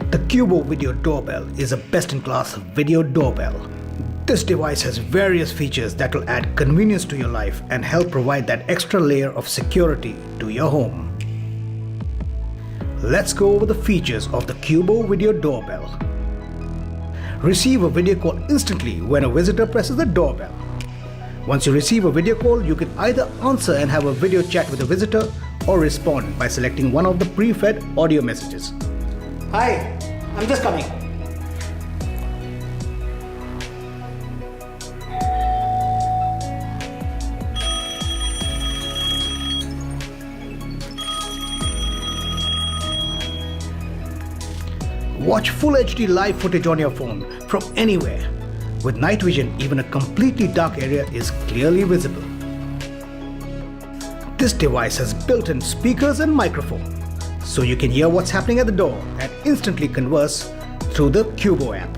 The Qubo Video Doorbell is a best-in-class video doorbell. This device has various features that will add convenience to your life and help provide that extra layer of security to your home. Let's go over the features of the Qubo Video Doorbell. Receive a video call instantly when a visitor presses the doorbell. Once you receive a video call, you can either answer and have a video chat with the visitor or respond by selecting one of the pre-fed audio messages. Hi, I'm just coming. Watch full HD live footage on your phone from anywhere. With night vision, even a completely dark area is clearly visible. This device has built-in speakers and microphone, so you can hear what's happening at the door and instantly converse through the Qubo app.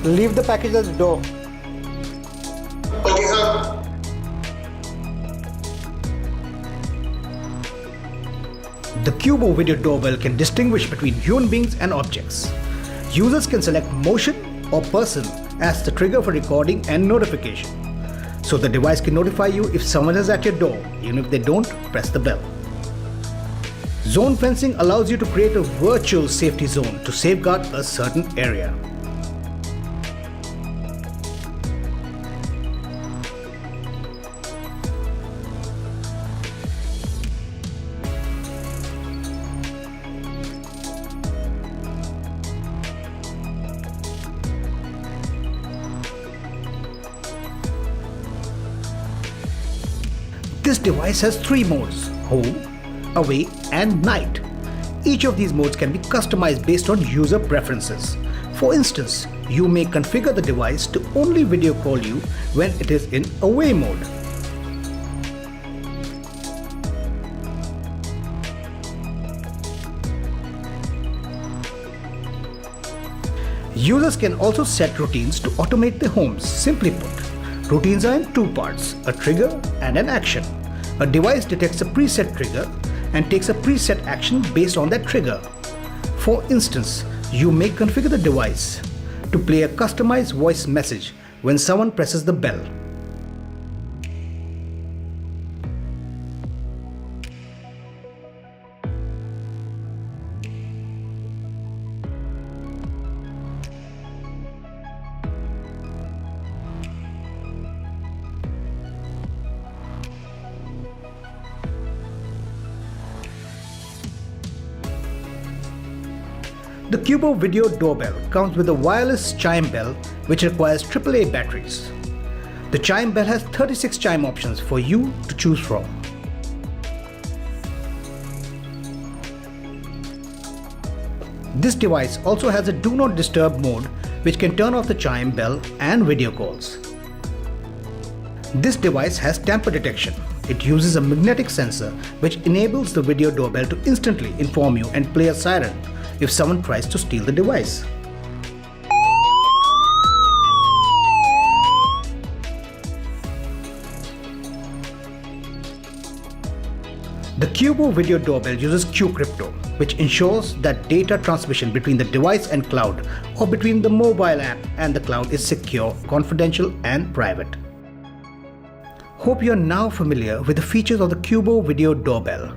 Leave the package at the door. Okay, sir. The Qubo Video Doorbell can distinguish between human beings and objects. Users can select motion or person as the trigger for recording and notification. So the device can notify you if someone is at your door, even if they don't press the bell. Zone fencing allows you to create a virtual safety zone to safeguard a certain area. This device has 3 modes: home, away, and night. Each of these modes can be customized based on user preferences. For instance, you may configure the device to only video call you when it is in away mode. Users can also set routines to automate their homes. Simply put, routines are in 2 parts: a trigger and an action. A device detects a preset trigger and takes a preset action based on that trigger. For instance, you may configure the device to play a customized voice message when someone presses the bell. The Qubo Video Doorbell comes with a wireless Chime bell which requires AAA batteries. The Chime bell has 36 chime options for you to choose from. This device also has a Do Not Disturb mode which can turn off the chime bell and video calls. This device has tamper detection. It uses a magnetic sensor which enables the video doorbell to instantly inform you and play a siren if someone tries to steal the device. The Qubo Video Doorbell uses Qcrypto, which ensures that data transmission between the device and cloud, or between the mobile app and the cloud, is secure, confidential, and private. Hope you are now familiar with the features of the Qubo Video Doorbell.